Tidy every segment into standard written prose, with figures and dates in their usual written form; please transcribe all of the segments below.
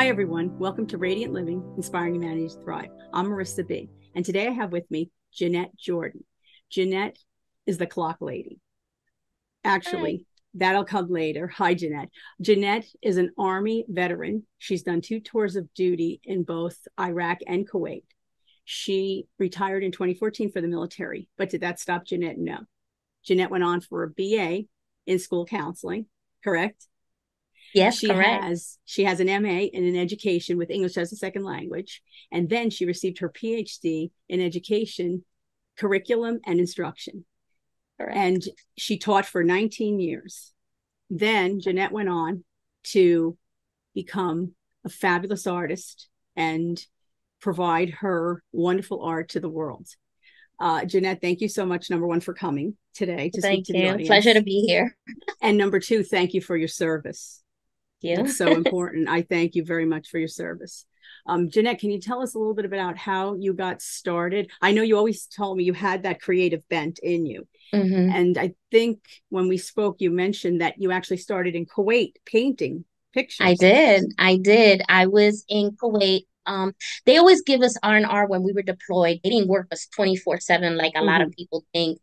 Hi, everyone. Welcome to Radiant Living, Inspiring Humanity to Thrive. I'm Marisa B. And today I have with me Jeanette Jordan. Jeanette is the clock lady. Hi. Actually, that'll come later. Hi, Jeanette. Jeanette is an Army veteran. She's done 2 tours of duty in both Iraq and Kuwait. She retired in 2014 for the military, but did that stop Jeanette? No. Jeanette went on for a BA in school counseling, correct? Yes, She correct. has she has an MA in education with English as a second language, and then she received her PhD in education, curriculum, and instruction. Correct. And she taught for 19 years. Then Jeanette went on to become a fabulous artist and provide her wonderful art to the world. Jeanette, thank you so much, number one, for coming today to speak Thank to the you. Pleasure to audience. be here. And number two, thank you for your service. Thank That's so you. important. I thank you very much for your service. Jeanette, can you tell us a little bit about how you got started? I know you always told me you had that creative bent in you. hmm And I think when we spoke, you mentioned that you actually started in Kuwait painting I pictures. did. I did. I was in Kuwait. They always give us R&R when we were deployed. They didn't work us 24/7 like a lot of Mm-hmm, people think.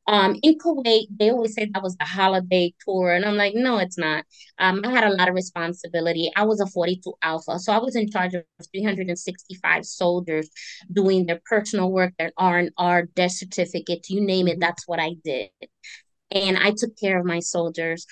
In Kuwait, they always say that was the holiday tour, and I'm like, no, it's not. I had a lot of responsibility. I was a 42 Alpha, so I was in charge of 365 soldiers doing their personal work, their R&R, death certificates, you name it. mm-hmm, That's what I did, and I took care of my soldiers.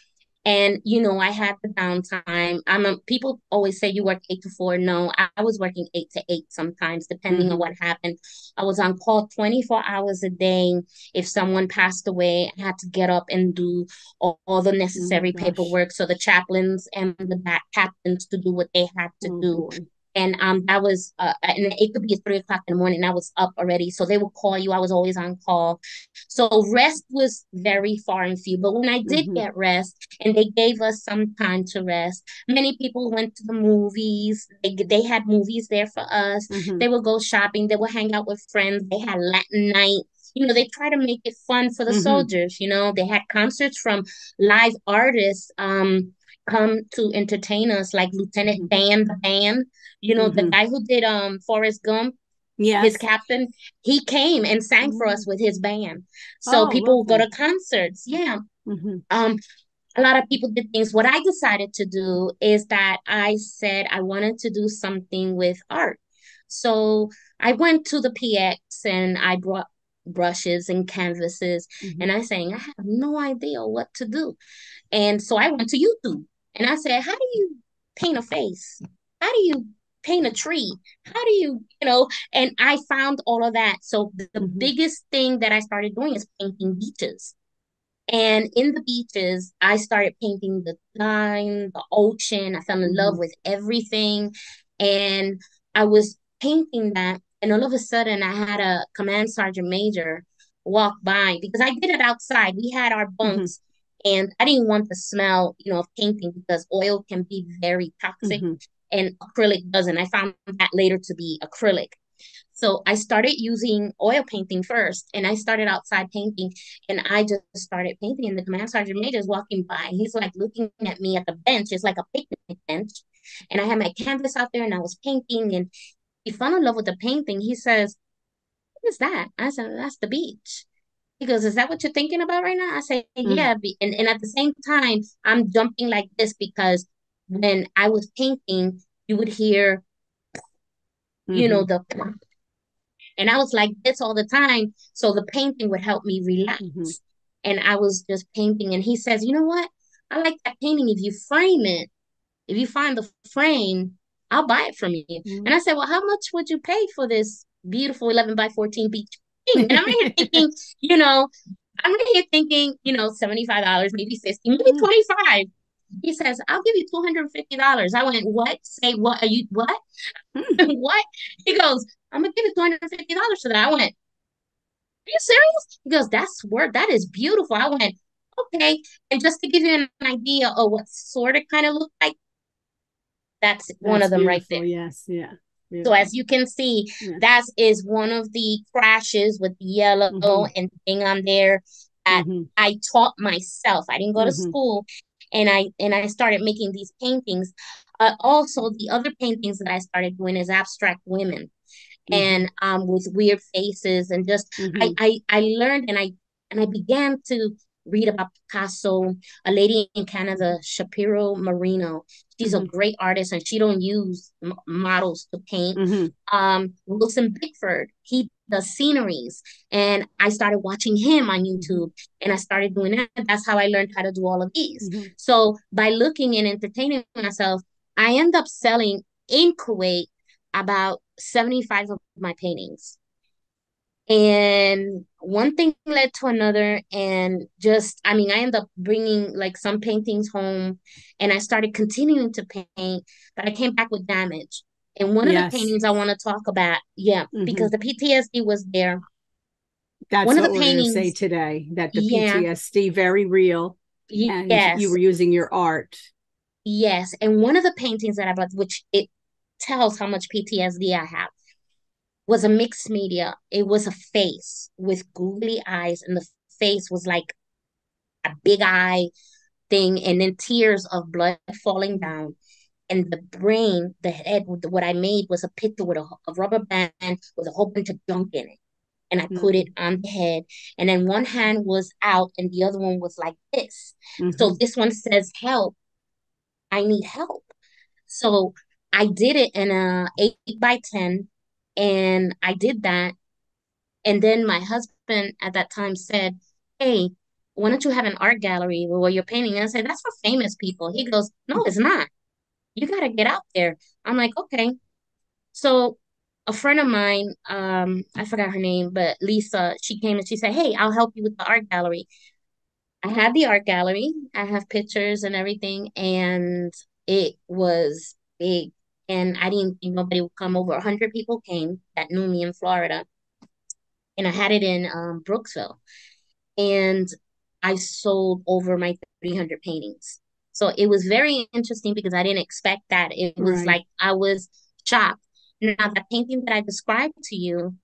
And I had the downtime. People always say you work 8 to 4. No, I was working 8 to 8 sometimes, depending on mm-hmm, what happened. I was on call 24 hours a day. If someone passed away, I had to get up and do all the oh my necessary gosh. paperwork. So the chaplains and the back captains to do what they had to Oh do. boy. And that was and it could be at 3 o'clock in the morning. I was up already. So they would call you. I was always on call. So rest was very far and few. But when I did Mm-hmm, get rest and they gave us some time to rest, many people went to the movies. They had movies there for us. mm-hmm, They would go shopping. They would hang out with friends. They had Latin night. They try to make it fun for the mm-hmm, soldiers. They had concerts from live artists come to entertain us, like Lieutenant mm-hmm, Dan, the band, the mm-hmm. guy who did Forrest Gump, his Yes. captain, he came and sang for us Mm. with his band. So Oh, people would go lovely. to concerts. Yeah. Mm-hmm, Um, a lot of people did things. What I decided to do is that I said I wanted to do something with art. So I went to the PX and I brought brushes and canvases mm-hmm, and I saying I have no idea what to do. And so I went to YouTube and I said, how do you paint a face? How do you paint a tree? How do and I found all of that. So the mm-hmm, biggest thing that I started doing is painting beaches. And in the beaches, I started painting the line, the ocean. I fell in love mm-hmm, with everything. And I was painting that. And all of a sudden, I had a command sergeant major walk by because I did it outside. We had our mm-hmm, bunks, and I didn't want the smell, of painting because oil can be very toxic mm-hmm. and acrylic doesn't. I found that later to be acrylic. So I started using oil painting first, and I started outside painting, and I just started painting. And the command sergeant major is walking by, and he's like looking at me at the bench. It's like a picnic bench, and I had my canvas out there, and I was painting, and he fell in love with the painting. He says, "What is that?" I said, "That's the beach." He goes, "Is that what you're thinking about right now?" I say, Mm-hmm. "Yeah." And at the same time, I'm jumping like this because when I was painting, you would hear, Mm-hmm. the and I was like this all the time. So the painting would help me Mm-hmm. relax. And I was just painting. And he says, "You know what? I like that painting. If you frame it, if you find the frame, I'll buy it from you." And I said, "Well, how much would you pay for this beautiful 11 by 14 beach thing?" And I'm right here thinking, you know, I'm right here thinking, $75, maybe 50, maybe Mm-hmm. 25. He says, "I'll give you $250." I went, "What? Say what? Are you what?" What? He goes, "I'm gonna give you $250 for that." I went, "Are you serious?" He goes, "That's work. That is beautiful." I went, "Okay." And just to give you an idea of what sort of kind of look like, that's one That's of them right there. beautiful. Yes. Yeah. So as Beautiful. you can see, Yeah. that is one of the crashes with the yellow Mm-hmm. and thing on there that Mm-hmm. I taught myself. I didn't go to Mm-hmm. school, and I started making these paintings. Also, the other paintings that I started doing is abstract women, Mm-hmm. and with weird faces, and just Mm-hmm. I learned, and I began to read about Picasso, a lady in Canada, Shapiro Marino. She's a Mm-hmm. great artist, and she don't use models to paint. Mm-hmm. Wilson Bickford, he does sceneries, and I started watching him on Mm-hmm. YouTube, and I started doing that. That's how I learned how to do all of these. Mm-hmm. So by looking and entertaining myself, I end up selling in Kuwait about 75 of my paintings. And one thing led to another. And just, I mean, I ended up bringing like some paintings home, and I started continuing to paint, but I came back with damage. And one of the Yes. paintings I want to talk about, yeah, Mm-hmm. because the PTSD was there. That's One of what the we're going to say paintings, today, that the yeah, PTSD, very real, and you yes, were using your art. yes. And one of the paintings that I bought, which it tells how much PTSD I have, was a mixed media. It was a face with googly eyes, and the face was like a big eye thing, and then tears of blood falling down. And the brain, the head, what I made was a picture with a rubber band with a whole bunch of junk in it. And I put it Mm-hmm. on the head. And then one hand was out, and the other one was like this. Mm-hmm. So this one says, help, I need help. So I did it in a 8 by 10, and I did that. And then my husband at that time said, hey, why don't you have an art gallery where you're painting? And I said, that's for famous people. He goes, no, it's not. You got to get out there. I'm like, okay. So a friend of mine, I forgot her name, but Lisa, she came and she said, hey, I'll help you with the art gallery. I had the art gallery. I have pictures and everything, and it was big. And I didn't think nobody would come. Over 100 people came that knew me in Florida, and I had it in Brooksville. And I sold over my 300 paintings. So it was very interesting because I didn't expect that. It was Right. like I was shocked. Now, the painting that I described to you,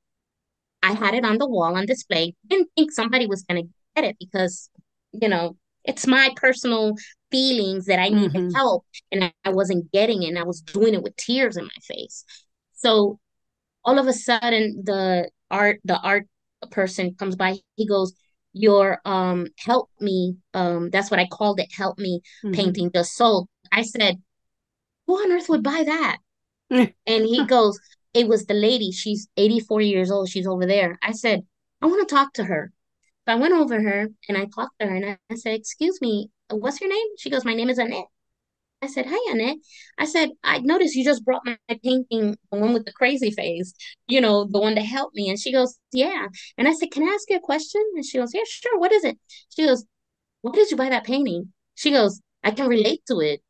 I had it on the wall on display. Didn't think somebody was going to get it because, you know, it's my personal feelings that I needed Mm-hmm. help, and I wasn't getting it. And I was doing it with tears in my face. So all of a sudden the art person comes by. He goes, your help me, that's what I called it, help me Mm-hmm. painting just sold. I said, who on earth would buy that? And he goes, it was the lady, she's 84 years old, she's over there. I said, I want to talk to her. So I went over her and I talked to her, and I said, excuse me, what's your name? She goes, my name is Annette. I said, hi, Annette. I said, I noticed you just brought my painting, the one with the crazy face, the one to help me. And she goes, yeah. And I said, can I ask you a question? And she goes, yeah, sure. What is it? She goes, why did you buy that painting? She goes, I can relate to it.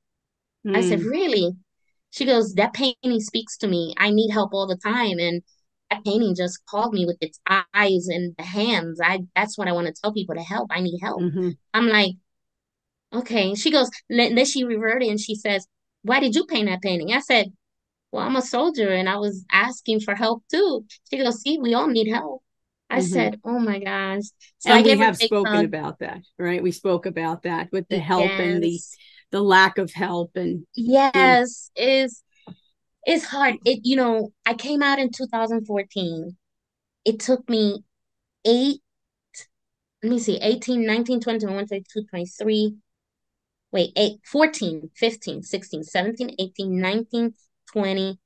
I said, Mm. really? She goes, that painting speaks to me. I need help all the time. And that painting just called me with its eyes and the hands. That's what I want to tell people, to help. I need help. Mm-hmm. I'm like, okay. She goes, then she reverted and she says, why did you paint that painting? I said, well, I'm a soldier and I was asking for help too. She goes, see, we all need help. I Mm-hmm. said, oh my gosh. So I And we gave her a have big spoken hug. about that, right? We spoke about that with the help and Yes. the lack of help and the Yes. It's hard. I came out in 2014. It took me eight, let me see, 18, 19, 20, 21, 22, 23. Wait, 8, 14, 15, 16, 17, 18, 19, 20,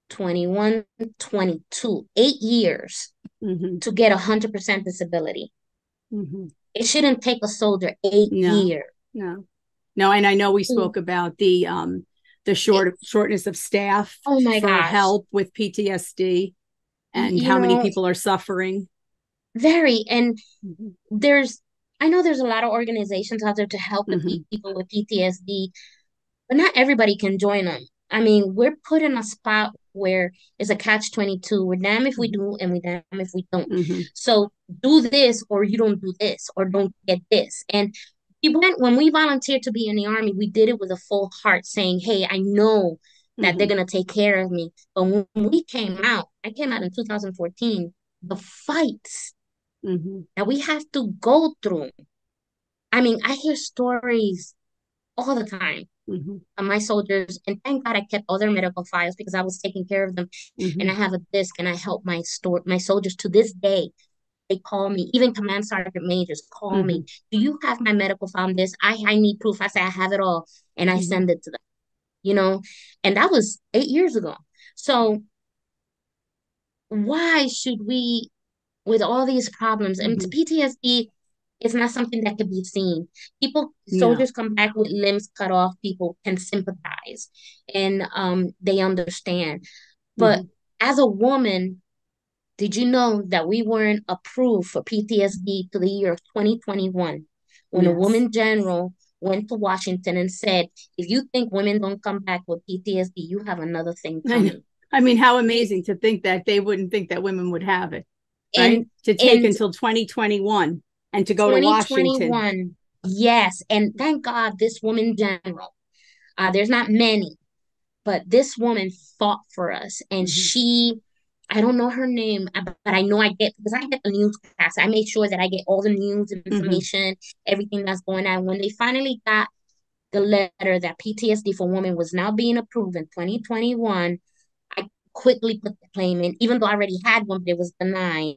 21, 22. 8 years mm-hmm. to get 100% disability. Mm-hmm. It shouldn't take a soldier eight No, years. no, no. And I know we Mm. spoke about the shortness of staff Oh my for gosh. help with PTSD Y- and you how many know, people are suffering. very. And Mm-hmm. there's, I know there's a lot of organizations out there to help the Mm-hmm. people with PTSD, but not everybody can join them. I mean, we're put in a spot where it's a catch 22. We're damn if we do, and we damn if we don't. Mm-hmm. So do this, or you don't do this, or don't get this. And when we volunteered to be in the army, we did it with a full heart, saying, hey, I know that they're Mm-hmm. going to take care of me. But when we came out, I came out in 2014, the fights Mm-hmm. that we have to go through. I mean, I hear stories all the time. my soldiers, and thank God I kept all their medical files because I was taking care of them. And I have a disc, and I help my soldiers to this day. They call me, even command sergeant majors call me. Do you have my medical file on this? I need proof. I say I have it all, and I send it to them. You know, and that was 8 years ago. So why should we, with all these problems, and PTSD is not something that can be seen. People, No. soldiers come back with limbs cut off. People can sympathize, and they understand. But as a woman, did you know that we weren't approved for PTSD to the year of 2021 when a Yes. woman general went to Washington and said, if you think women don't come back with PTSD, you have another thing coming. I mean, how amazing to think that they wouldn't think that women would have it, right? And To take until 2021 and to go to Washington. 2021, yes. And thank God this woman general, there's not many, but this woman fought for us. And she, I don't know her name, but I know because I get the newscast. I make sure that I get all the news information, everything that's going on. When they finally got the letter that PTSD for women was now being approved in 2021, I quickly put the claim in, even though I already had one, but it was denied.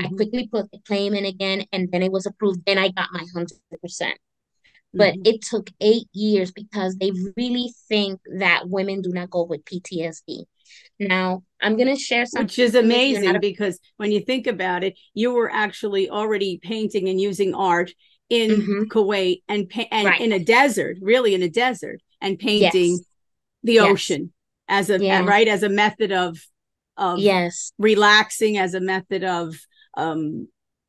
I quickly put the claim in again, and then it was approved. Then I got my 100%. But it took 8 years because they really think that women do not go with PTSD. Now, I'm going to share something which is with you. amazing because when you think about it, you were actually already painting and using art in Kuwait and Right. in a desert, really in a desert, and painting Yes. the ocean as a right, as a method of relaxing, as a method of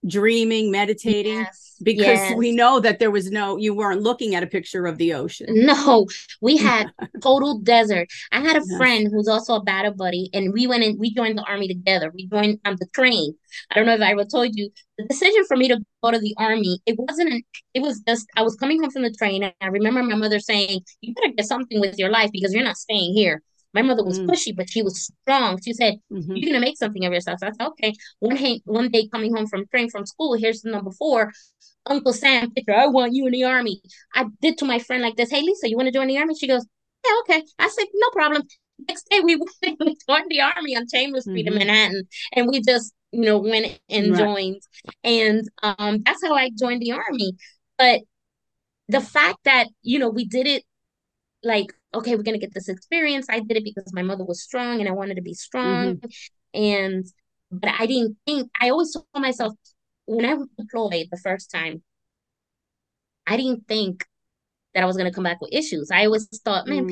dreaming, meditating, because we know that you weren't looking at a picture of the ocean. No, we had total desert. I had a friend who's also a battle buddy, and we went and we joined the army together. We joined on the train. I don't know if I ever told you the decision for me to go to the army. It was just I was coming home from the train, and I remember my mother saying, "You better get something with your life because you're not staying here." My mother was pushy, but she was strong. She said, "You're gonna make something of yourself." So I said, "Okay." One day coming home from school, here's the number 4. Uncle Sam picture. I want you in the army. I did to my friend like this. Hey, Lisa, you want to join the army? She goes, yeah, okay. I said, no problem. Next day we joined the army on Chambers Street in Manhattan, and we just went and joined, and that's how I joined the army. But the fact that we did it like, okay, we're gonna get this experience. I did it because my mother was strong and I wanted to be strong, and but I didn't think. I always told myself when I was deployed the first time, I didn't think that I was going to come back with issues. I always thought, man,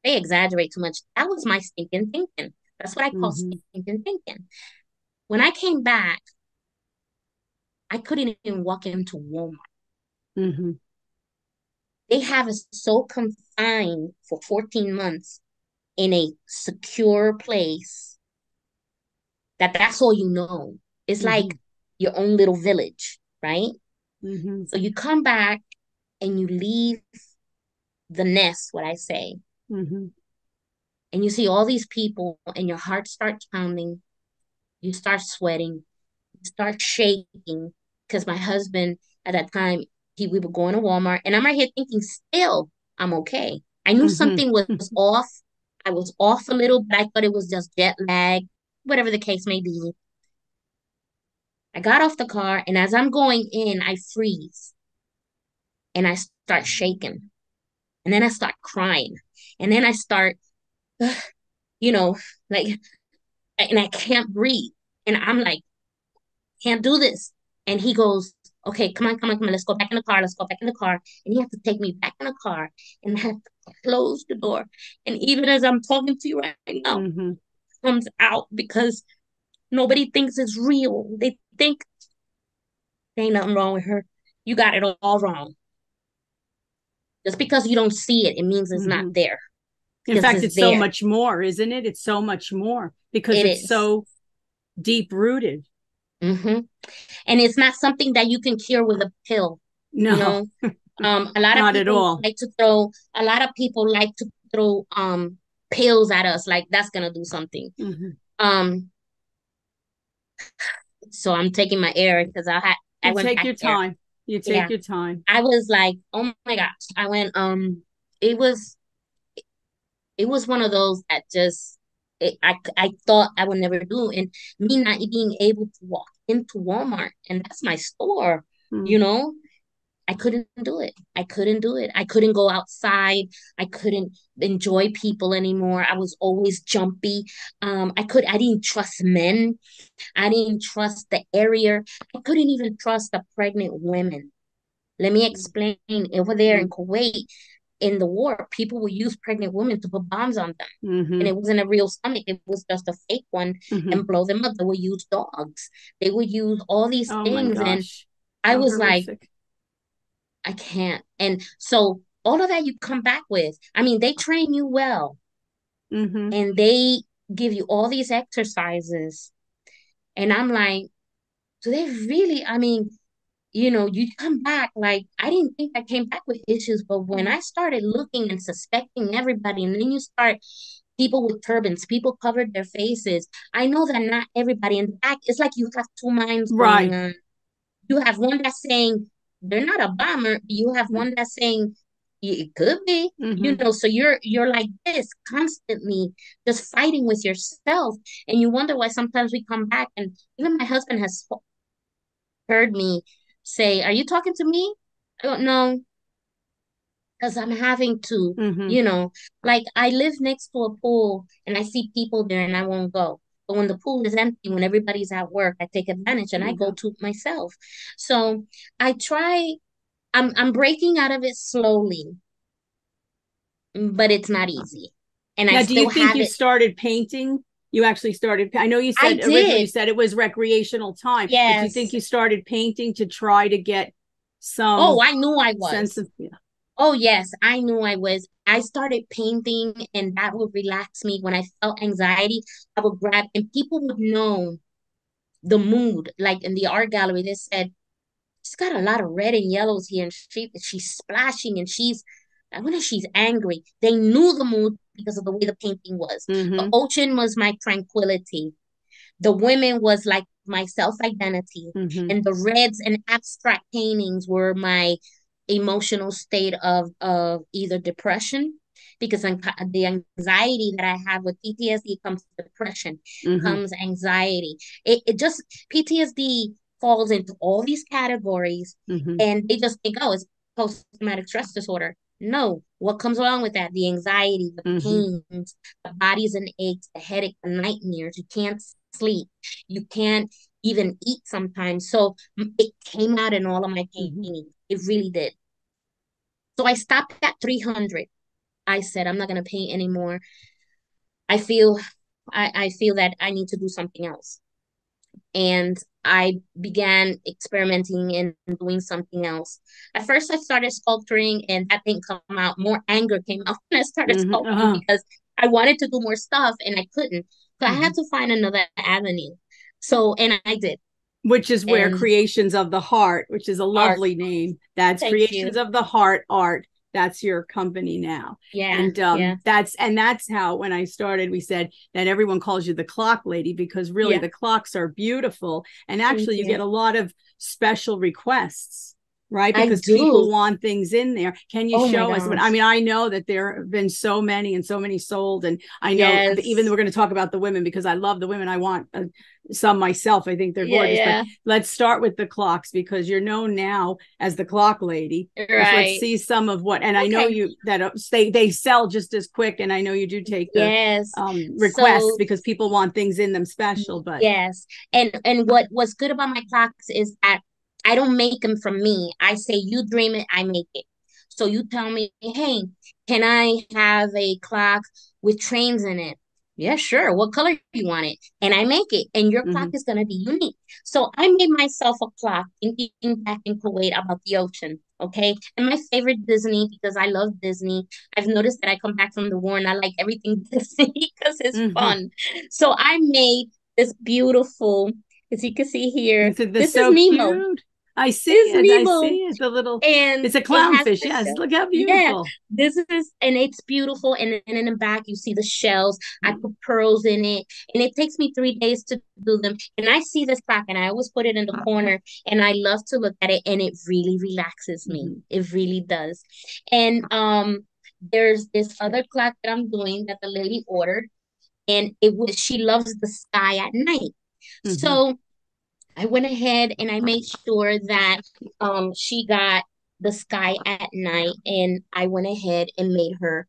they exaggerate too much. That was my stinking thinking. That's what I call stinking thinking. When I came back, I couldn't even walk into Walmart. They have us so confined for 14 months in a secure place that's all you know. It's like your own little village, right? So you come back and you leave the nest, what I say. And you see all these people and your heart starts pounding. You start sweating. You start shaking. Because my husband at that time, we were going to Walmart. And I'm right here thinking, still, I'm okay. I knew something was off. I was off a little, but I thought it was just jet lag, whatever the case may be. I got off the car, and as I'm going in, I freeze. And I start shaking. And then I start crying. And then I start, like, and I can't breathe. And I'm like, can't do this. And he goes, okay, come on, let's go back in the car, And he had to take me back in the car and I had to close the door. And even as I'm talking to you right now, comes out because nobody thinks it's real. They think there ain't nothing wrong with her. You got it all wrong. Just because you don't see it, it means it's not there. In fact, it's so much more, isn't it? It's so much more because it's so deep rooted. And it's not something that you can cure with a pill. No, a lot of people a lot of people like to throw pills at us, like that's gonna do something. So I'm taking my air because I went take back your there. time. You take your time. I was like, oh my gosh. I went it was it was one of those that just I thought I would never do, and me not being able to walk into Walmart, and that's my store, Mm. you know, I couldn't do it. I couldn't do it. I couldn't go outside. I couldn't enjoy people anymore. I was always jumpy. I didn't trust men. I didn't trust the area. I couldn't even trust the pregnant women. Let me explain. Over there in Mm. Kuwait, in the war, people would use pregnant women to put bombs on them. And Mm-hmm. it wasn't a real stomach, it was just a fake one, Mm-hmm. and blow them up. They would use dogs. They would use all these Oh my things. And gosh. I How was like, horrific. I can't. And so all of that you come back with. I mean, they train you well Mm-hmm. and they give you all these exercises. And I'm like, do they really? I mean, you come back like I didn't think I came back with issues, but when I started looking and suspecting everybody, and then you start people with turbans, people covered their faces. I know that not everybody in the back, it's like you have two minds going Right. on. You have one that's saying they're not a bomber. You have one that's saying it could be, Mm-hmm. so you're like this constantly just fighting with yourself. And you wonder why sometimes we come back, and even my husband has heard me say, "Are you talking to me?" I don't know, because I'm having to, Mm-hmm. you know, like I live next to a pool and I see people there and I won't go. But when the pool is empty, when everybody's at work, I take advantage and I You go go. to myself. So I try, I'm breaking out of it slowly, but it's not easy. And I Now, do you still think have you it. started painting? You actually started. I know you I said originally you did. said it was recreational time, but do you think Yes. you started painting to try to get Oh, some I knew I sense was. of, yeah. Oh, yes, I knew I was. I started painting and that would relax me. When I felt anxiety, I would grab, and people would know the mood. Like in the art gallery, they said, she's got a lot of red and yellows here, and she's splashing, and I wonder if she's angry. They knew the mood because of the way the painting was. The Mm-hmm. ocean was my tranquility. The women was like my self-identity, Mm-hmm. and the reds and abstract paintings were my emotional state of either depression, because the anxiety that I have with PTSD comes depression, Mm-hmm. comes anxiety. It just PTSD falls into all these categories, Mm-hmm. and they just think, oh, it's post-traumatic stress disorder. No, what comes along with that? The anxiety, the Mm-hmm. pains, the bodies and aches, the headache, the nightmares. You can't sleep. You can't even eat sometimes. So it came out in all of my Mm-hmm. paintings. It really did. So I stopped at 300. I said, I'm not going to paint anymore. I feel, I feel that I need to do something else. And I began experimenting and doing something else. At first, I started sculpturing, and that didn't come out. More anger came out when I started Mm-hmm. sculpting because I wanted to do more stuff and I couldn't. So I Mm-hmm. had to find another avenue. So, and I did. Which is where And Creations of the Heart, which is a art, lovely name. That's thank Creations you. of the Heart Art. That's your company now. Yeah, And yeah, that's how when I started, we said that everyone calls you the clock lady because really yeah. the clocks are beautiful. And Thank actually you get you. a lot of special requests, right? I Because people do. want things in there. Can you Oh my show us? I gosh. mean, I know that there have been so many and so many sold. And I know even though Yes. we're going to talk about the women because I love the women, I want some myself. I think they're Yeah, gorgeous. But yeah. let's start with the clocks because you're known now as the clock lady. Just let's Right. see some of what, and I know Okay. you that they sell just as quick, and I know you do take the Yes. requests So because people want things in them special. But yes. And what's good about my clocks is that I don't make them from me. I say you dream it, I make it. So you tell me, hey, can I have a clock with trains in it? Yeah, sure. What color do you want it? And I make it. And your clock mm-hmm, is gonna be unique. So I made myself a clock thinking back in Kuwait about the ocean. Okay. And my favorite Disney because I love Disney. I've noticed that I come back from the war and I like everything Disney because it's mm-hmm. fun. So I made this beautiful, as you can see here, This this is so Nemo. cute. I see This is it. I Nemo. see it. The little. And It's a it has clownfish. the Yes. shell. Look how Yeah, beautiful. this is, and it's beautiful. And then in the back, you see the shells. I Mm-hmm. put pearls in it. And it takes me 3 days to do them. And I see this clock and I always put it in the corner. And I love to look at it. And it really relaxes me. Mm-hmm. It really does. And there's this other clock that I'm doing that the lady ordered, and she loves the sky at night. Mm-hmm. So I went ahead and I made sure that she got the sky at night, and I went ahead and made her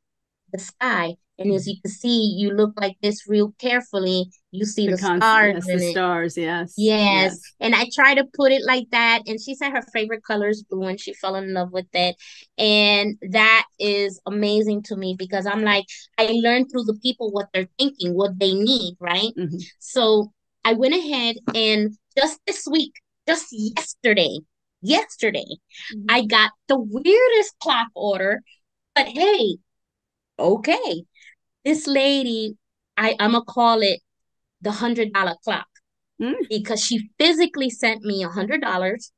the sky. And as you can see, you look like this real carefully. You see the stars Yes, the in it. stars. Yes, Yes. yes. And I try to put it like that. And she said her favorite color is blue and she fell in love with it. And that is amazing to me because I'm like, I learned through the people what they're thinking, what they need, right? Mm-hmm. So I went ahead and just this week, just yesterday, Mm-hmm. I got the weirdest clock order. But hey, okay. This lady, I'm gonna call it the $100 clock Mm-hmm. because she physically sent me $100.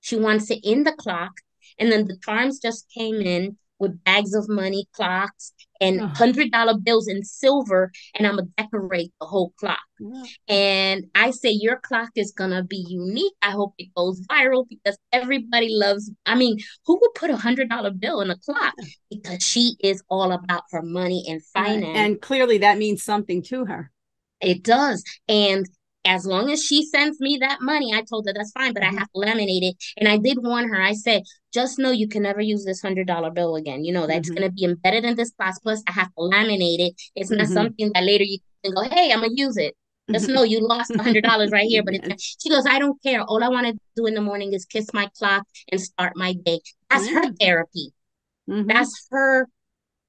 She wants it in the clock. And then the charms just came in with bags of money, clocks, and Oh, $100 bills in silver. And I'm going to decorate the whole clock. yeah. And I say, your clock is going to be unique. I hope it goes viral because everybody loves, I mean, who would put $100 bill in a clock? Because she is all about her money and Right. finance. And clearly that means something to her. It does. And as long as she sends me that money, I told her that's fine, but I Mm-hmm. have to laminate it. And I did warn her. I said, just know you can never use this $100 bill again. You know, that's Mm-hmm. going to be embedded in this class. Plus, I have to laminate it. It's not Mm-hmm. something that later you can go, hey, I'm going to use it. Just know you lost $100 right here. But Yes. she goes, I don't care. All I want to do in the morning is kiss my clock and start my day. That's her Yeah. therapy. Mm-hmm. That's her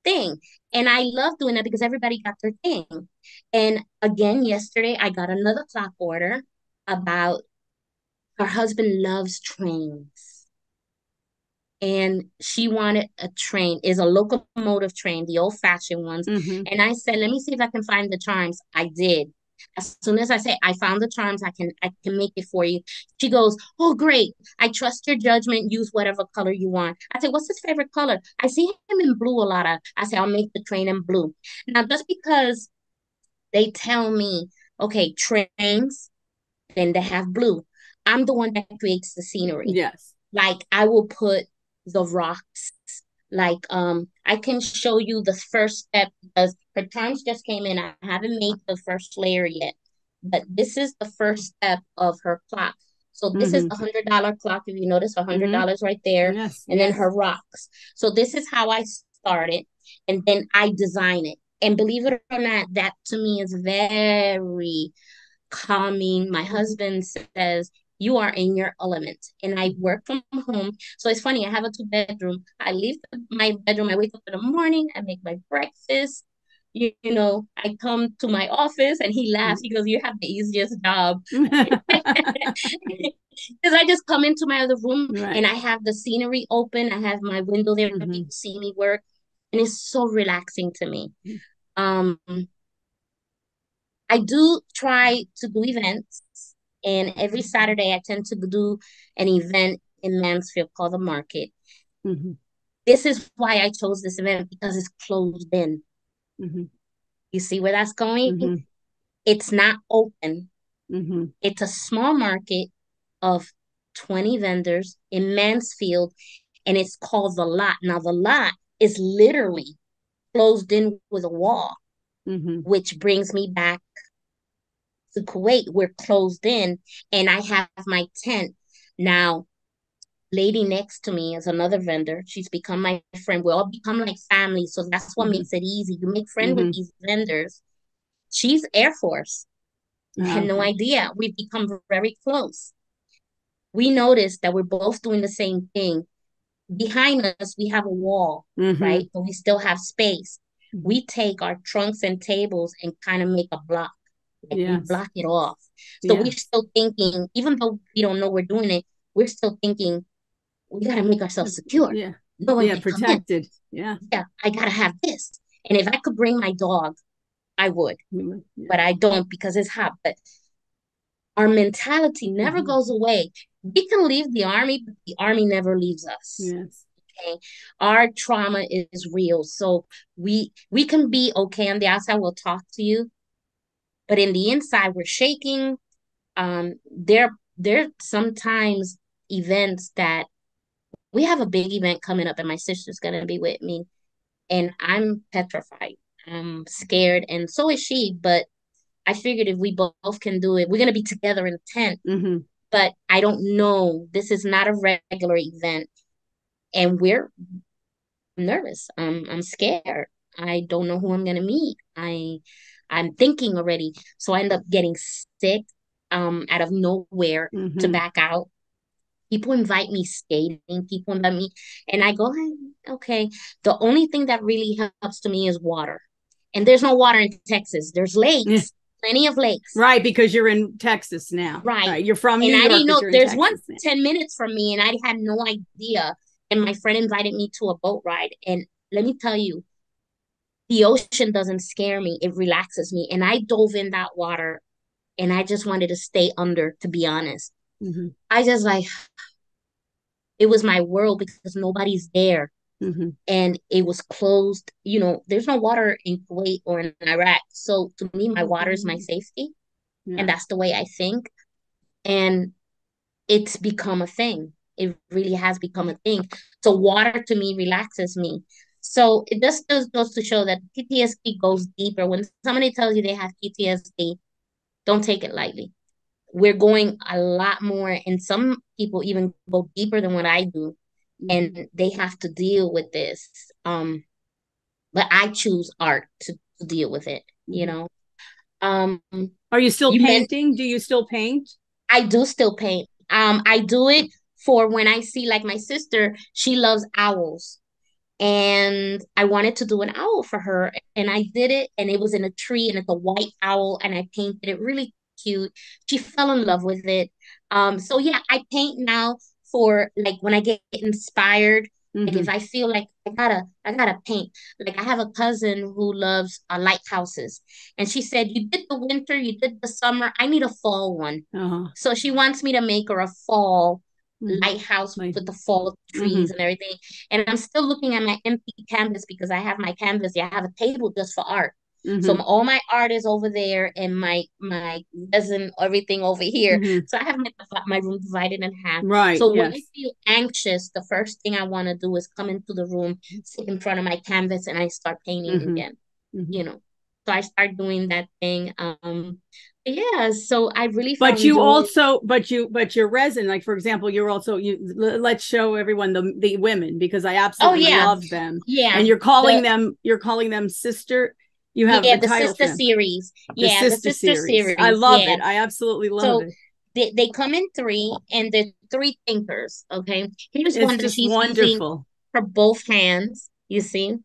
thing. And I love doing that because everybody got their thing. And again, yesterday I got another clock order about her husband loves trains. And she wanted a train, is a locomotive train, the old fashioned ones. Mm-hmm. And I said, let me see if I can find the charms. I did. As soon as I say I found the charms, I can make it for you. She goes, oh great. I trust your judgment. Use whatever color you want. I said, what's his favorite color? I see him in blue a lot of. I said, I'll make the train in blue. Now, just because they tell me, okay, trains, then they have blue. I'm the one that creates the scenery. Yes. Like I will put the rocks. Like I can show you the first step because her charms just came in. I haven't made the first layer yet. But this is the first step of her clock. So this is Mm-hmm. a $100 clock. If you notice, a hundred Mm-hmm. dollars right there, Yes. and then Yes. her rocks. So this is how I started, and then I design it. And believe it or not, that to me is very calming. My husband says, you are in your element. And I work from home. So it's funny, I have a two-bedroom. I leave my bedroom, I wake up in the morning, I make my breakfast. You know, I come to my office and he laughs. He goes, you have the easiest job. Because I just come into my other room Right. and I have the scenery open. I have my window there. Mm-hmm. People see me work. And it's so relaxing to me. Um, I do try to do events, and every Saturday I tend to do an event in Mansfield called the Market. Mm-hmm. This is why I chose this event because it's closed in. Mm-hmm. You see where that's going? Mm-hmm. It's not open. Mm-hmm. It's a small market of 20 vendors in Mansfield, and it's called the Lot. Now, the Lot is literally closed in with a wall, Mm-hmm. which brings me back to Kuwait. We're closed in, and I have my tent. Now, lady next to me is another vendor. She's become my friend. We all become like family. So that's what Mm-hmm. makes it easy. You make friends with Mm-hmm. these vendors. She's Air Force. I had no Okay. idea. We've become very close. We noticed that we're both doing the same thing. Behind us, we have a wall, Mm-hmm. right? But we still have space. Mm-hmm. We take our trunks and tables and kind of make a block. Like we Yes. block it off. So we're Yes. still thinking, even though we don't know we're doing it, we're still thinking, we gotta make ourselves secure. Yeah. No one Yeah. can come in. Protected. Yeah. Yeah, I gotta have this. And if I could bring my dog, I would, Yeah. but I don't because it's hot. But our mentality never Mm-hmm. goes away. We can leave the army, but the army never leaves us. Yes. Okay. Our trauma is real. So we can be okay on the outside, we'll talk to you, but in the inside, we're shaking. There sometimes events that we have a big event coming up, and my sister's gonna be with me. and I'm petrified. I'm scared, and so is she. But I figured if we both can do it, we're gonna be together in a tent. Mm-hmm. But I don't know. This is not a regular event, and we're nervous. I'm scared. I don't know who I'm gonna meet. I'm thinking already. So I end up getting sick out of nowhere to Mm-hmm. back out. People invite me skating, people invite me, and I go, okay. The only thing that really helps to me is water. And there's no water in Texas. There's lakes, plenty of lakes. Right, because you're in Texas now. Right. Right. You're from And New I York, didn't but know you're in there's one Texas now. 10 minutes from me, and I had no idea. And my friend invited me to a boat ride. And let me tell you, the ocean doesn't scare me, it relaxes me. And I dove in that water and I just wanted to stay under, to be honest. Mm-hmm. I just like, it was my world because nobody's there. Mm-hmm. And it was closed. You know, there's no water in Kuwait or in Iraq. So to me, my water is my safety. And Yeah. that's the way I think. And it's become a thing. It really has become a thing. So water to me relaxes me. So it just goes to show that PTSD goes deeper. When somebody tells you they have PTSD, don't take it lightly. We're going a lot more, and some people even go deeper than what I do, Mm-hmm. and they have to deal with this. But I choose art to deal with it, you Mm-hmm. know. Um, Are you still you meant painting? Do you still paint? I do still paint. I do it for when I see like my sister, she loves owls. And I wanted to do an owl for her. And I did it, and it was in a tree, and it's a white owl, and I painted it really cute. She fell in love with it. So yeah, I paint now for like when I get inspired. Like Mm-hmm. if I feel like I gotta paint. Like I have a cousin who loves lighthouses, and she said, "You did the winter, you did the summer. I need a fall one." Uh-huh. So she wants me to make her a fall Mm-hmm. lighthouse Like, with the fall mm-hmm. trees and everything. And I'm still looking at my empty canvas because I have my canvas. Yeah, I have a table just for art. So Mm-hmm. all my art is over there, and my resin, everything over here. Mm-hmm. So I have my room divided in half. Right. So when I Yes. feel anxious, the first thing I want to do is come into the room, sit in front of my canvas, and I start painting Mm-hmm. again. Mm-hmm. You know. So I start doing that thing. Yeah. So I really But found you joy. also, but your resin, like for example, you're also let's show everyone the women because I Oh absolutely yeah, love them. yeah. And The you're calling them sister. You have Yeah, a the title for sister them, series. the Yeah, the sister sister series. I series. love Yeah. it. I absolutely love So it. they come in three, and they're three thinkers. Okay. Here's It's one that just she's using wonderful. her both hands, you see.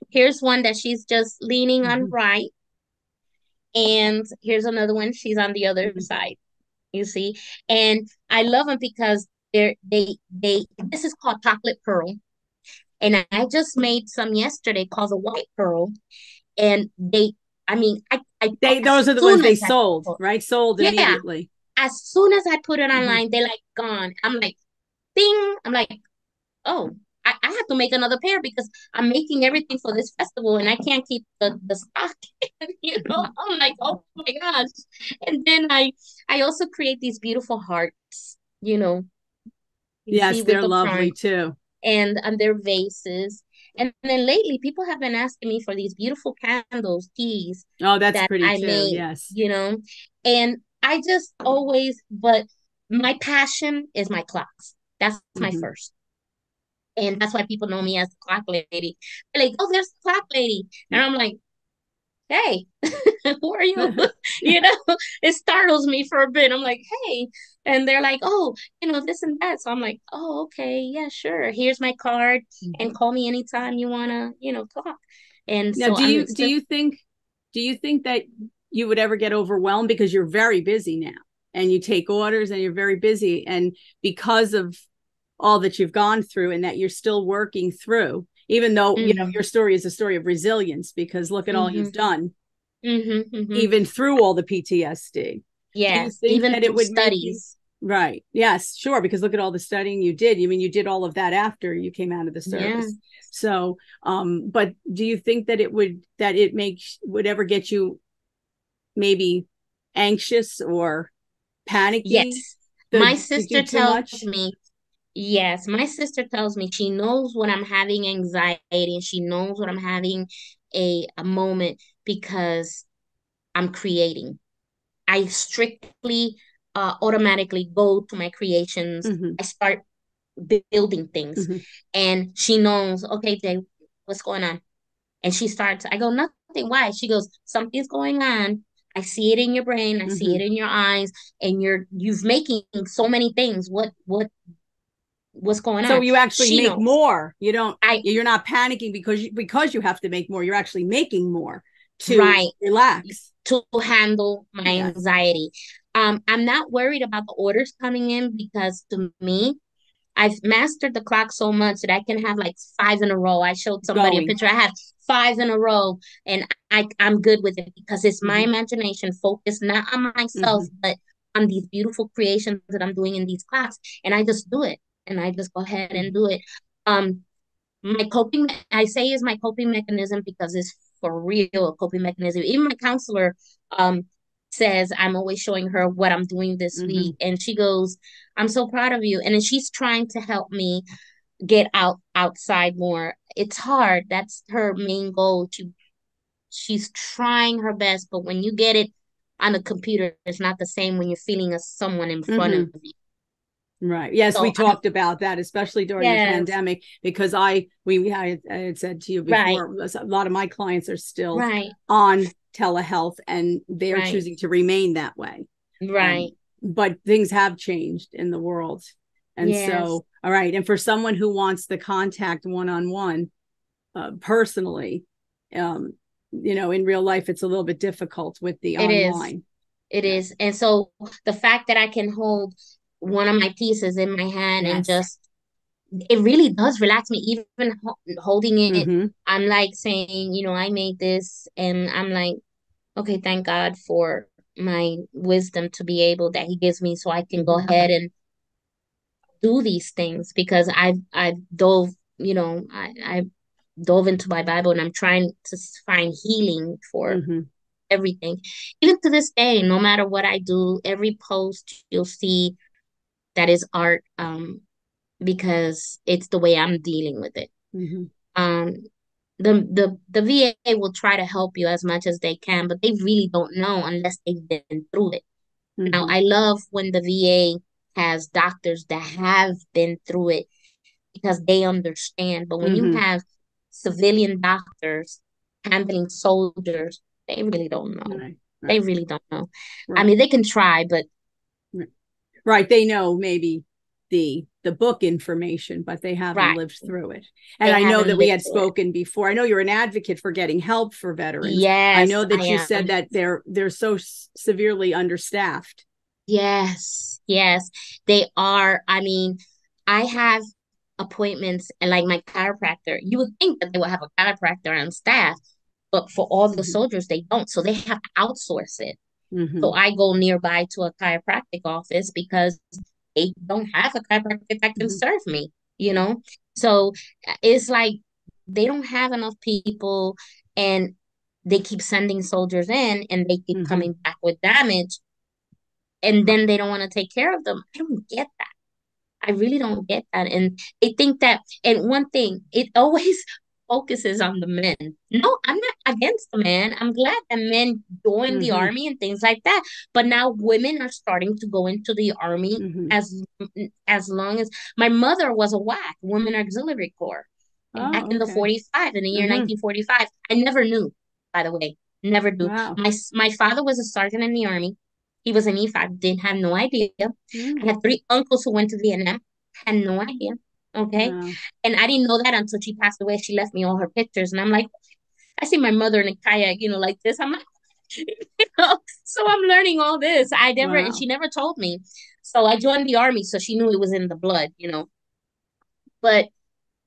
Here's one that she's just leaning on Mm-hmm. right. And here's another one, she's on the other Mm-hmm. side, you see. And I love them because they this is called chocolate pearl. And I just made some yesterday called the white pearl. And I mean, as Those are the ones soon they as I sold, put, right? Sold yeah, immediately. as soon as I put it Mm-hmm. online, they're like gone. I'm like, bing. I'm like, oh, I have to make another pair because I'm making everything for this festival, and I can't keep the stock. You know, I'm like, oh my gosh. And then I also create these beautiful hearts, you see, Yes, with they're the lovely front, too. and their vases. And then lately, people have been asking me for these beautiful candles, teas Oh, that's that pretty I too. made, Yes. and I just always, but my passion is my clocks. That's my Mm-hmm. first. And that's why people know me as the clock lady. They're like, oh, there's the clock lady. And I'm like, hey, who are you? you know, it startles me for a bit. I'm like, hey. And they're like, oh, this and that. So I'm like, oh, okay, yeah, sure. Here's my card, and call me anytime you wanna, clock. And Now, so I'm do still, you think that you would ever get overwhelmed because you're very busy now and you take orders and you're very busy and because of all that you've gone through and that you're still working through, even though mm-hmm, your story is a story of resilience because look at all mm-hmm, you've done, mm-hmm. even through all the PTSD. Do you Yes, think even that it through would make you studies. right? Yes, sure, because look at all the studying you did. I mean, you did all of that after you came out of the Yeah. service. So, but do you think that it makes would ever get you maybe anxious or panicky Yes. to My do sister too tells much? me Yes, my sister tells me she knows when I'm having anxiety and she knows when I'm having a moment because I'm creating. I strictly automatically go to my creations. Hmm. I start building things. Hmm. And she knows, okay, Dave, what's going on? And she starts, I go, nothing. Why? She goes, something's going on. I see it in your brain. I see Hmm. it in your eyes, and you've making so many things. What's going So on? you actually She make knows. more. You don't. I You're not panicking because you have to make more. You're actually making more to right relax. to handle my Yes. anxiety. I'm not worried about the orders coming in because to me, I've mastered the clock so much that I can have like five in a row. I showed somebody a Going. picture. I have five in a row, and I'm good with it because it's my Hmm. imagination focused not on myself, Hmm. but on these beautiful creations that I'm doing in these clocks. And I just do it, and I just go ahead and Hmm. do it. Um, my coping, I say, is my coping mechanism because it's for real a coping mechanism. Even my counselor um says I'm always showing her what I'm doing this week, Hmm. and she goes, I'm so proud of you. And then she's trying to help me get outside more. It's hard. That's her main goal. She's trying her best, but when you get it on the computer, it's not the same when you're feeling a someone in front of Hmm. you. Right. Yes, we So I'm talked about that, especially during the yes, pandemic, because I had said to you right, before, a lot of my clients are still right, on telehealth and they're right, choosing to remain that way. right. But things have changed in the world. And Yes, so, all right. And for someone who wants the contact one on one, personally, um, in real life, it's a little bit difficult with the it is. online. It Yeah. is. And so the fact that I can hold one of my pieces in my hand and Yes. just, it really does relax me. Even holding it, Mm-hmm. I'm like saying, I made this, and I'm like, okay, thank God for my wisdom to be able that He gives me so I can go Mm-hmm. ahead and do these things because I've dove, I dove into my Bible and I'm trying to find healing for Mm-hmm. everything. Even to this day, no matter what I do, every post you'll see that is art, because it's the way I'm dealing with it. Mm-hmm. Um, the VA will try to help you as much as they can, but they really don't know unless they've been through it. Now, Mm-hmm. I love when the VA has doctors that have been through it because they understand. But when you Mm-hmm. have civilian doctors handling soldiers, they really don't know. Right. They Right. really don't know. I Right. mean, they can try, but Right. Right. They know maybe the book information, but they haven't right, lived through it. And they I know haven't that we lived had through it. spoken before. I know you're an advocate for getting help for veterans. I Yes, know I that you am. said that they're so severely understaffed. Yes, yes, they are. I mean, I have appointments and like my chiropractor, you would think that they would have a chiropractor on staff, but for all the Hmm. soldiers, they don't. So they have to outsource it. So Hmm. I go nearby to a chiropractic office because they don't have a chiropractic that can Hmm. serve me, you know? So it's like they don't have enough people and they keep sending soldiers in and they keep Hmm. coming back with damage and then they don't want to take care of them. I don't get that. I really don't get that. And they think that, and one thing, it always focuses on the men. No, I'm not against the men. I'm glad that men join the Hmm. army and things like that. But now women are starting to go into the army Hmm. as long as my mother was a WAC, Women Auxiliary Corps, and back Oh, in the okay. 45, in the year Hmm. 1945. I never knew, by the way, never knew. Wow. My father was a sergeant in the army. He was an E5, didn't have no idea. I Mm. had three uncles who went to Vietnam, had no idea. Okay. Wow. And I didn't know that until she passed away. She left me all her pictures. And I'm like, I see my mother in a kayak, like this. I'm like, so I'm learning all this. And Wow. she never told me. So I joined the army. So she knew it was in the blood. But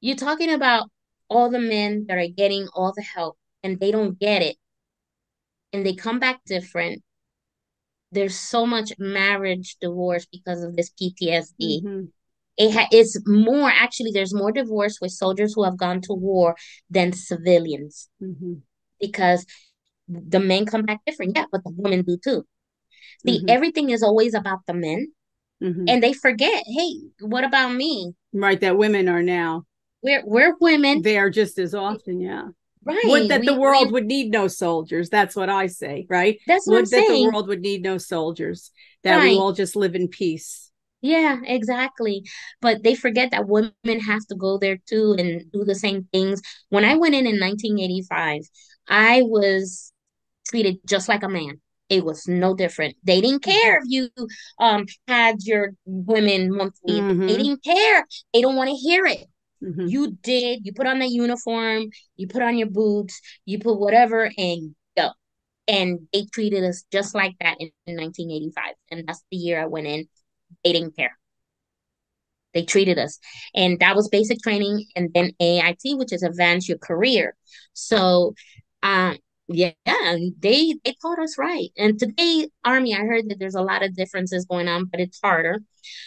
you're talking about all the men that are getting all the help and they don't get it and they come back different. There's so much marriage divorce because of this PTSD. Hmm. It's more actually there's more divorce with soldiers who have gone to war than civilians Hmm. because the men come back different, yeah, but the women do too. See, Hmm. everything is always about the men Mm-hmm. And they forget, hey, what about me? Right, that women are now We're women, there just as often. Yeah. Would right? that the We world would need no soldiers. That's what I say, right? That's what I'm Would that the saying, world would need no soldiers, that we right? all just live in peace. Yeah, exactly. But they forget that women have to go there too and do the same things. When I went in 1985, I was treated just like a man. It was no different. They didn't Mm-hmm. care if you had your women monthly. They Mm-hmm. didn't care. They don't want to hear it. Mm-hmm. You did. You put on the uniform, you put on your boots, you put whatever, and go. And they treated us just like that in 1985. And that's the year I went in. They didn't care. They treated us. And that was basic training. And then AIT, which is advance your career. So, um, yeah, they taught us right. And today, Army, I heard that there's a lot of differences going on, but it's harder.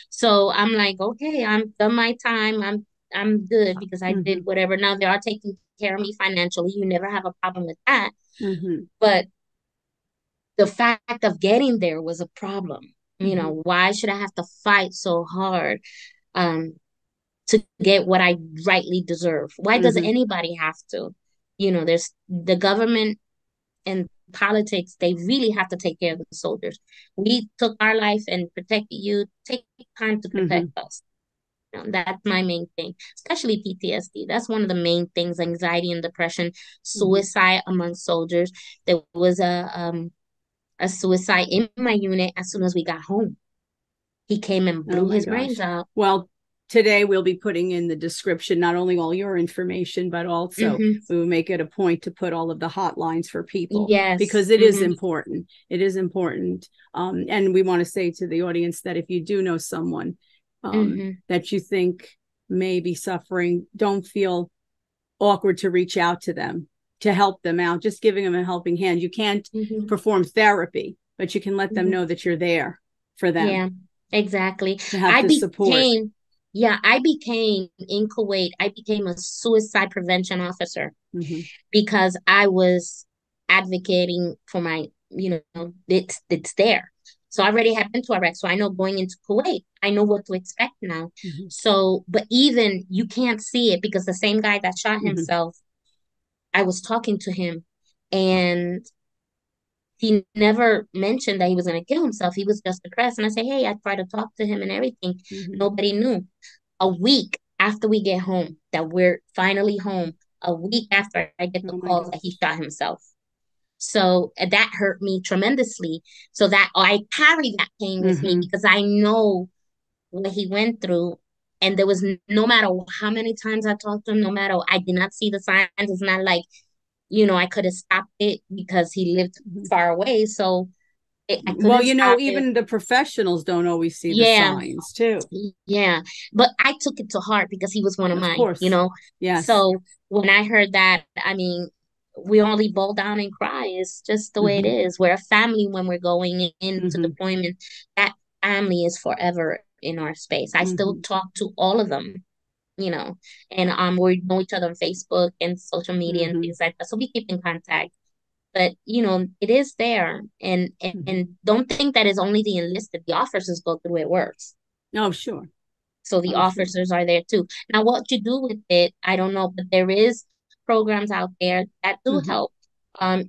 So I'm like, okay, I'm done my time. I'm good because I did Mm-hmm. whatever. Now they are taking care of me financially. You never have a problem with that. Mm-hmm. But the fact of getting there was a problem. Mm-hmm. Why should I have to fight so hard um to get what I rightly deserve? Why does Mm-hmm. anybody have to? There's the government and politics, they really have to take care of the soldiers. We took our life and protected you. Take time to Mm-hmm. protect us. That's my main thing, especially PTSD. That's one of the main things, anxiety and depression, Mm-hmm. suicide among soldiers. There was a suicide in my unit as soon as we got home. He came and Oh blew my his brains gosh. out. Well, today we'll be putting in the description not only all your information, but also Hmm. we will make it a point to put all of the hotlines for people Yes. because it is Hmm. important. It is important. And we want to say to the audience that if you do know someone Hmm. that you think may be suffering, don't feel awkward to reach out to them to help them out, just giving them a helping hand. You can't Hmm. perform therapy, but you can let them know Hmm. that you're there for them Yeah, exactly. to have I the support. became, yeah, I became in Kuwait, I became a suicide prevention officer Mm-hmm. because I was advocating for my, it's there. So I already have been to Iraq, so I know going into Kuwait, I know what to expect now. Mm-hmm. So, but even you can't see it because the same guy that shot Mm-hmm. himself, I was talking to him and he never mentioned that he was going to kill himself. He was just depressed. And I said, hey, I tried to talk to him and everything. Mm-hmm. Nobody knew. A week after we get home, that we're finally home, a week after I get the Oh my call that he gosh. shot himself. So that hurt me tremendously. So that I carry that pain with me Mm-hmm. because I know what he went through. And there was no matter how many times I talked to him, no matter I did not see the signs. It's not like, I could have stopped it because he lived Mm-hmm. far away. So I Well, couldn't stop it. even the professionals don't always see the Yeah, signs too. yeah. But I took it to heart because he was one of Of mine, course. Yes. So when I heard that, I mean, we only bow down and cry. It's just the way it Mm-hmm. is. We're a family when we're going into Mm-hmm. deployment. That family is forever in our space. I still Mm-hmm. talk to all of them, and we know each other on Facebook and social media and Mm-hmm. things like that. So we keep in contact. But it is there, and Mm-hmm. and don't think that it's only the enlisted. The officers go through it worse, Oh, sure. so the Oh, sure. officers are there too. Now, what you do with it, I don't know, but there is programs out there that do Mm-hmm. help.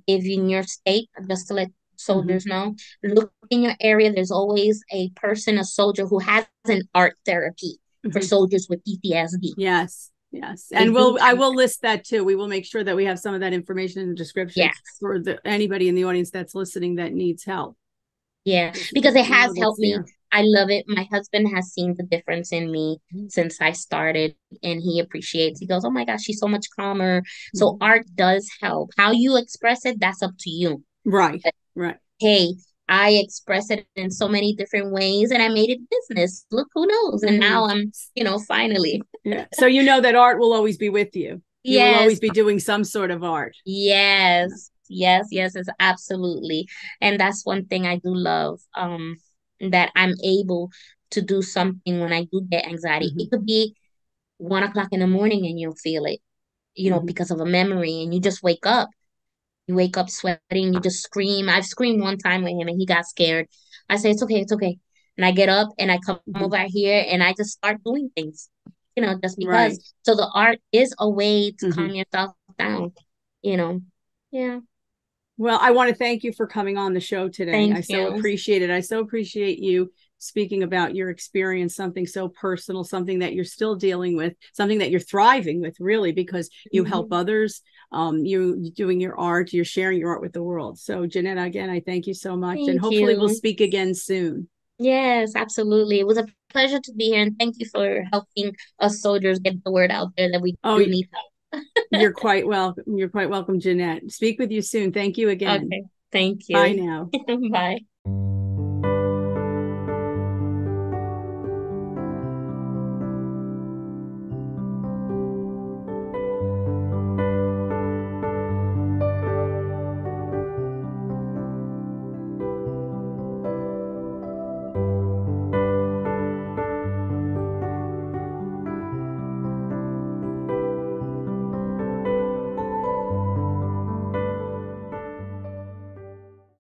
If in your state, just to let Mm-hmm. soldiers know, look in your area. There's always a person, a soldier who has an art therapy for Mm-hmm. soldiers with PTSD. Yes, yes. They And do I have will that. list that too. We will make sure that we have some of that information in the description Yes. for anybody in the audience that's listening that needs help. Yeah, Just because it to know has that's helped me. there. I love it. My husband has seen the difference in me since I started, and he appreciates. He goes, "Oh my gosh, she's so much calmer." So Mhm. art does help. How you express it, that's up to you. Right, But right. hey, I express it in so many different ways, and I made it business. Look, who knows? And Hmm. now I'm, finally. Yeah. So you know that art will always be with you. You will always Yes, be doing some sort of art. yes, yes, yes, it's absolutely. And that's one thing I do love, that I'm able to do something when I do get anxiety. Hmm. It could be 1 o'clock in the morning and you'll feel it, Hmm. because of a memory, and you just wake up. You wake up sweating, you just scream. I've screamed one time with him and he got scared. I say, it's okay, it's okay. and I get up and I come Mhm. over here and I just start doing things, just because. Right. So the art is a way to calm Hmm. yourself down, you know. Yeah. Well, I want to thank you for coming on the show today. Thank I so you. appreciate it. I so appreciate you speaking about your experience, something so personal, something that you're still dealing with, something that you're thriving with, really, because you help Mhm. others. You doing your art, you're sharing your art with the world. So, Jeanette, again, I thank you so much, and Thank hopefully, we'll you. speak again soon. Yes, absolutely. It was a pleasure to be here, and thank you for helping us soldiers get the word out there that we Oh, do need help. you're quite welcome. You're quite welcome, Jeanette. Speak with you soon. Thank you again. Okay. Thank Bye you. now. Bye.